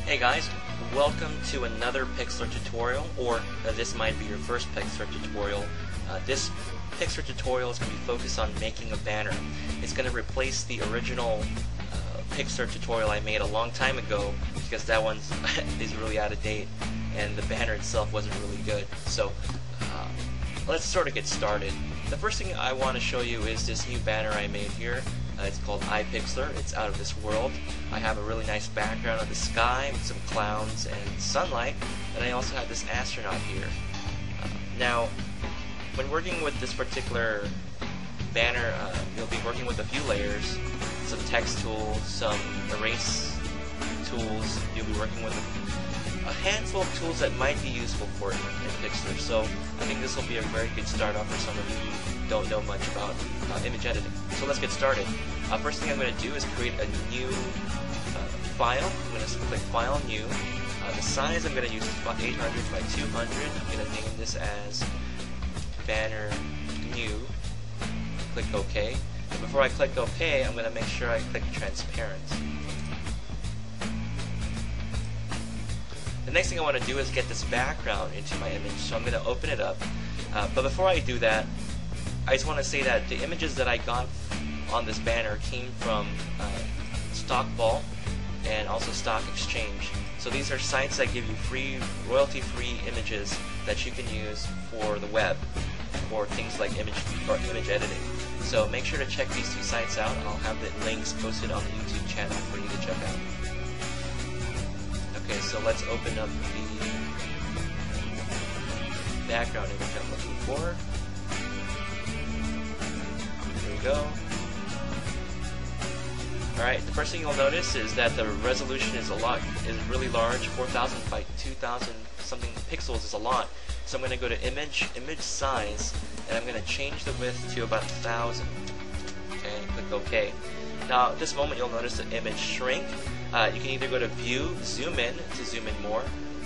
Hey guys, welcome to another Pixlr tutorial, or this might be your first Pixlr tutorial. This Pixlr tutorial is going to be focused on making a banner. It's going to replace the original Pixlr tutorial I made a long time ago, because that one is really out of date and the banner itself wasn't really good. So let's sort of get started. The first thing I want to show you is this new banner I made here. It's called iPixlr. It's out of this world. I have a really nice background of the sky with some clouds and sunlight, and I also have this astronaut here. Now, when working with this particular banner, you'll be working with a few layers, some text tools, some erase tools. You'll be working with a handful of tools that might be useful for you in Pixlr. So I think this will be a very good start off for some of you who don't know much about image editing. So let's get started. First thing I'm going to do is create a new file. I'm going to click File, New. The size I'm going to use is about 800 by 200. I'm going to name this as Banner New. Click OK. And before I click OK, I'm going to make sure I click Transparent. The next thing I want to do is get this background into my image, so I'm going to open it up. But before I do that, I just want to say that the images that I got on this banner came from Stock Vault and also Stock Exchange. So these are sites that give you free, royalty-free images that you can use for the web for things like image editing. So make sure to check these two sites out. I'll have the links posted on the YouTube channel for you to check out. Okay, so let's open up the background image I'm looking for. Here we go. Alright, the first thing you'll notice is that the resolution is really large. 4,000 by 2,000 something pixels is a lot. So I'm going to go to image size, and I'm going to change the width to about 1,000. Okay, click OK. Now at this moment you'll notice the image shrink. You can either go to View, Zoom in to zoom in more,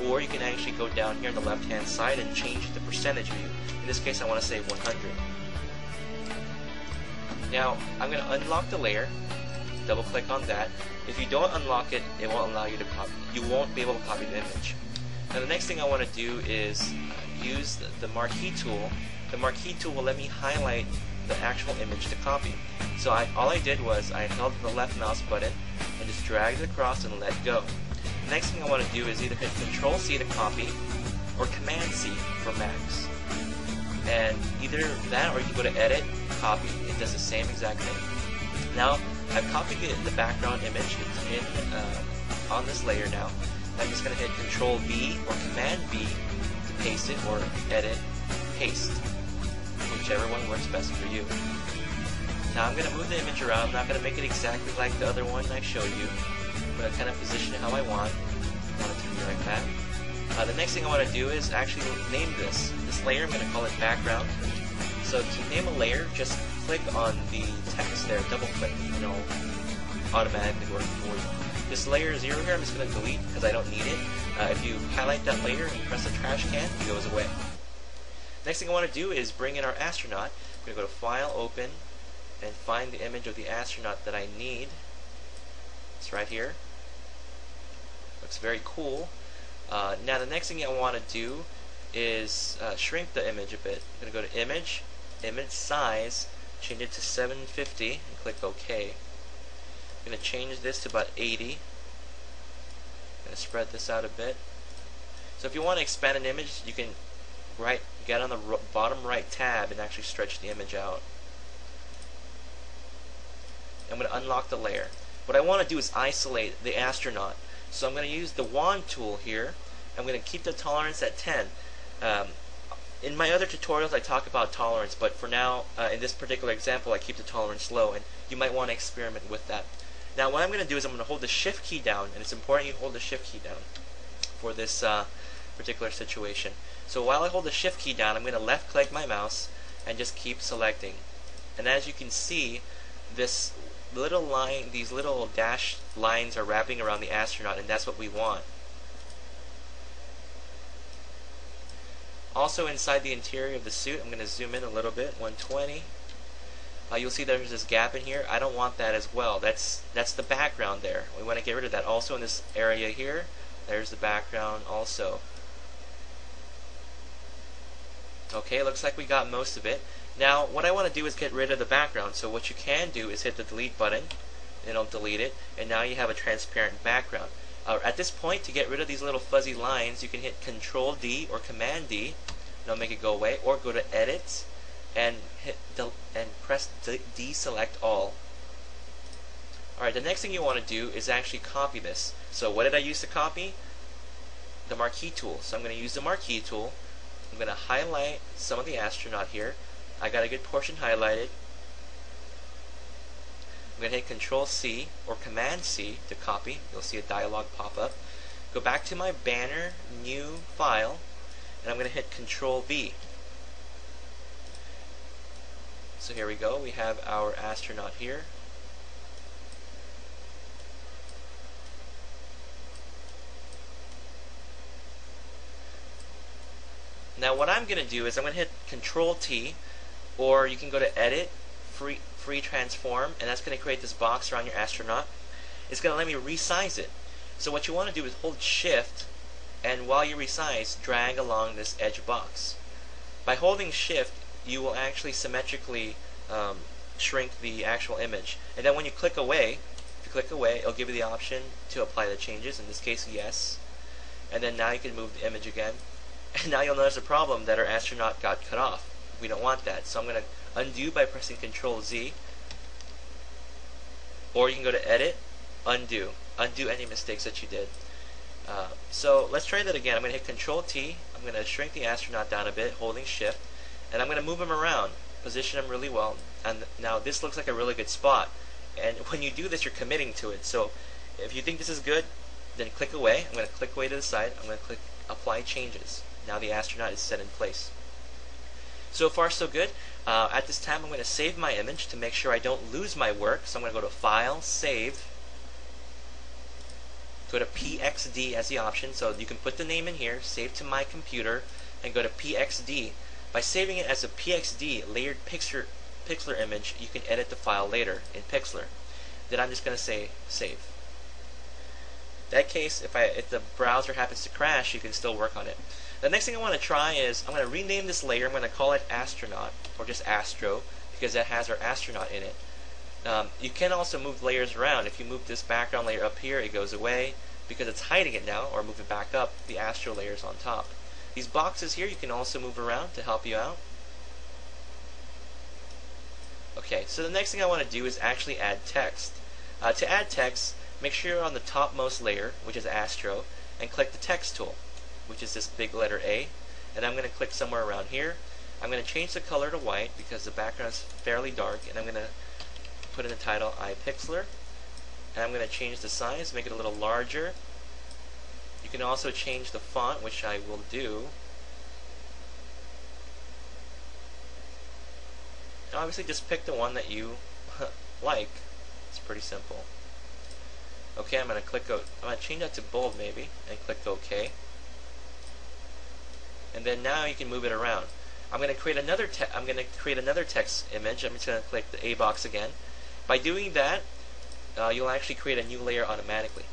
or you can actually go down here on the left hand side and change the percentage view. In this case I want to say 100. Now I'm going to unlock the layer, double click on that. If you don't unlock it, it won't allow you to copy. You won't be able to copy the image. Now the next thing I want to do is use the marquee tool. The marquee tool will let me highlight the actual image to copy. So all I did was I held the left mouse button and just dragged it across and let go. The next thing I want to do is either hit Control C to copy or Command C for Macs. And either that or you go to Edit, Copy. It does the same exact thing. Now I've copied the background image. It's on this layer now. I'm just going to hit Control V or Command V to paste it, or Edit, Paste, whichever one works best for you. Now I'm going to move the image around. I'm not going to make it exactly like the other one I showed you. I'm going to kind of position it how I want. I want it to be like that. The next thing I want to do is actually name this layer. I'm going to call it Background. So to name a layer, just click on the text there, double click, and it'll automatically work for you. This layer 0 here, I'm just going to delete because I don't need it. If you highlight that layer and press the trash can, it goes away. Next thing I want to do is bring in our astronaut. I'm going to go to File, Open, and find the image of the astronaut that I need. It's right here. Looks very cool. Now the next thing I want to do is shrink the image a bit. I'm going to go to Image, Image Size, change it to 750, and click OK. I'm going to change this to about 80. I'm going to spread this out a bit. So if you want to expand an image, you can get on the bottom right tab and actually stretch the image out. I'm going to unlock the layer. What I want to do is isolate the astronaut. So I'm going to use the wand tool here. I'm going to keep the tolerance at 10. In my other tutorials I talk about tolerance, but for now, in this particular example, I keep the tolerance low, and you might want to experiment with that. Now what I'm going to do is I'm going to hold the Shift key down, and it's important you hold the Shift key down for this particular situation. So while I hold the Shift key down, I'm going to left click my mouse and just keep selecting. And as you can see, this little line, these little dashed lines are wrapping around the astronaut, and that's what we want. Also inside the interior of the suit, I'm going to zoom in a little bit, 120. You'll see there's this gap in here. I don't want that as well. That's the background there. We want to get rid of that. Also in this area here, There's the background also. Okay, looks like we got most of it. Now, what I want to do is get rid of the background. So what you can do is hit the delete button. It'll delete it, and now you have a transparent background. At this point, to get rid of these little fuzzy lines, you can hit Control D or Command D. It'll make it go away, or go to Edit and press deselect all. Alright, the next thing you want to do is actually copy this. So what did I use to copy? The marquee tool. So I'm going to use the marquee tool. I'm going to highlight some of the astronaut here. I got a good portion highlighted. I'm going to hit Control C or Command C to copy. You'll see a dialog pop up. Go back to my banner, new file, and I'm going to hit Control V. So here we go. We have our astronaut here. Now what I'm going to do is I'm going to hit Control T, or you can go to Edit, Free Transform, and that's going to create this box around your astronaut. It's going to let me resize it. So what you want to do is hold Shift, and while you resize, drag along this edge box. By holding Shift, you will actually symmetrically shrink the actual image. And then when you click away, it'll give you the option to apply the changes. In this case, yes. And then now you can move the image again. And now you'll notice a problem that our astronaut got cut off. We don't want that. So I'm going to undo by pressing Control Z. Or you can go to Edit, Undo. Undo any mistakes that you did. So let's try that again. I'm going to hit Control T. I'm going to shrink the astronaut down a bit, holding Shift. And I'm going to move him around, position him really well. And now this looks like a really good spot. And when you do this, you're committing to it. So if you think this is good, then click away. I'm going to click away to the side. I'm going to click Apply Changes. Now the astronaut is set in place. So far so good. At this time I'm going to save my image to make sure I don't lose my work. So I'm going to go to File, Save, go to PXD as the option. So you can put the name in here, save to my computer, and go to PXD. By saving it as a PXD, layered pixel image, you can edit the file later in Pixlr. Then I'm just going to say Save. In that case, if the browser happens to crash, you can still work on it. The next thing I want to try is I'm going to rename this layer. I'm going to call it Astronaut, or just Astro, because that has our astronaut in it. You can also move layers around. If you move this background layer up here, it goes away because it's hiding it now, or move it back up, the Astro layer is on top. These boxes here you can also move around to help you out. Okay, so the next thing I want to do is actually add text. To add text, make sure you're on the topmost layer, which is Astro, and click the Text tool, which is this big letter A. And I'm going to click somewhere around here. I'm going to change the color to white because the background is fairly dark, and I'm going to put in the title iPixlr. And I'm going to change the size, make it a little larger. You can also change the font, which I will do. And obviously just pick the one that you like. It's pretty simple. Okay, I'm going to click I'm going to change that to bold maybe, and click OK. And then now you can move it around. I'm going to create another text image. I'm just going to click the A box again. By doing that, you'll actually create a new layer automatically.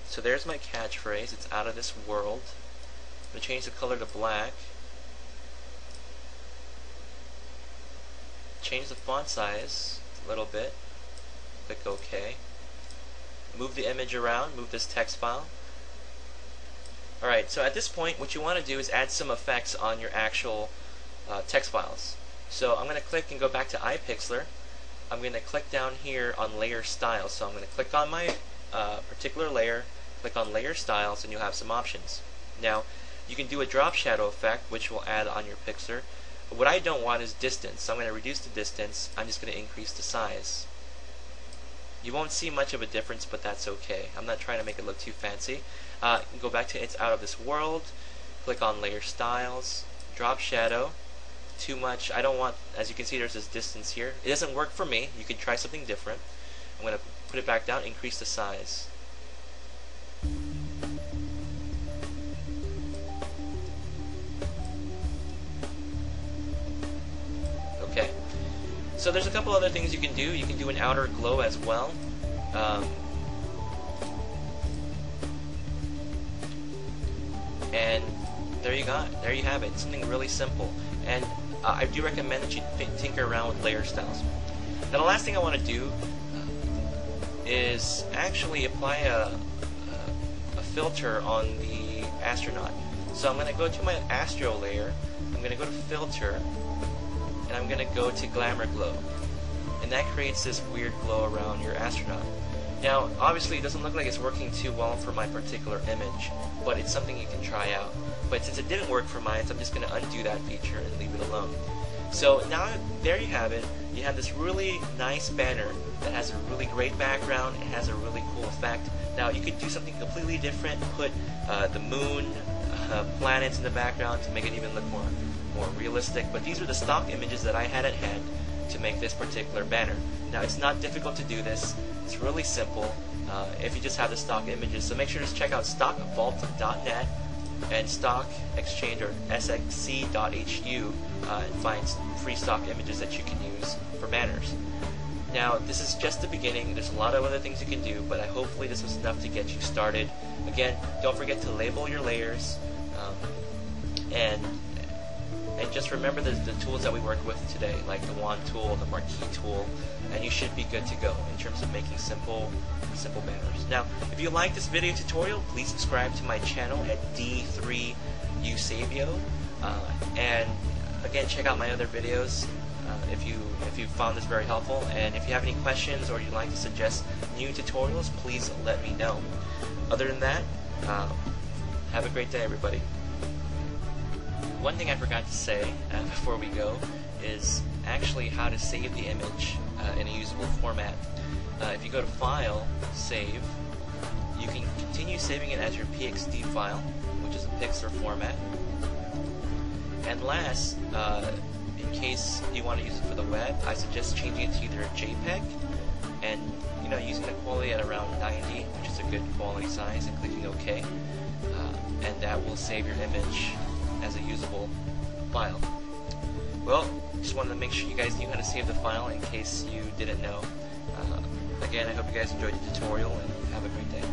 So there's my catchphrase. It's out of this world. I'm going to change the color to black. Change the font size a little bit. Click OK. Move the image around. Move this text file. Alright, so at this point what you want to do is add some effects on your actual text files. So I'm going to click and go back to iPixlr. I'm going to click down here on Layer Styles. So I'm going to click on my particular layer, click on Layer Styles, and you'll have some options. Now, you can do a drop shadow effect, which will add on your Pixlr. But what I don't want is distance, so I'm going to reduce the distance. I'm just going to increase the size. You won't see much of a difference, but that's okay. I'm not trying to make it look too fancy. Go back to It's Out of This World, click on Layer Styles, drop shadow. Too much, I don't want, as you can see there's this distance here. It doesn't work for me. You can try something different. I'm going to put it back down, increase the size. So there's a couple other things you can do. You can do an outer glow as well. And there you have it. Something really simple. And I do recommend that you tinker around with layer styles. Now the last thing I want to do is actually apply a filter on the astronaut. So I'm going to go to my astro layer, I'm going to go to filter, and I'm going to go to glamour glow. And that creates this weird glow around your astronaut. Now obviously it doesn't look like it's working too well for my particular image, but it's something you can try out. But since it didn't work for mine, so I'm just going to undo that feature and leave it alone. So now there you have it. You have this really nice banner that has a really great background. It has a really cool effect. Now you could do something completely different, put the moon, planets in the background to make it even look more realistic. But these are the stock images that I had at hand to make this particular banner. Now it's not difficult to do this. It's really simple if you just have the stock images. So make sure to check out stockvault.net and Stock Exchange or sxc.hu and find free stock images that you can use for banners. Now this is just the beginning. There's a lot of other things you can do, but hopefully this was enough to get you started. Again, don't forget to label your layers and just remember the tools that we worked with today, like the wand tool, the marquee tool, and you should be good to go in terms of making simple banners. Now, if you like this video tutorial, please subscribe to my channel at D3Usavio, and again, check out my other videos if you found this very helpful. And if you have any questions or you'd like to suggest new tutorials, please let me know. Other than that, have a great day, everybody. One thing I forgot to say before we go is actually how to save the image in a usable format. If you go to File, Save, you can continue saving it as your PXD file, which is a Pixar format. And last, in case you want to use it for the web, I suggest changing it to either a JPEG and using the quality at around 90, which is a good quality size, and clicking OK, and that will save your image as a usable file. Well, just wanted to make sure you guys knew how to save the file in case you didn't know. Again, I hope you guys enjoyed the tutorial and have a great day.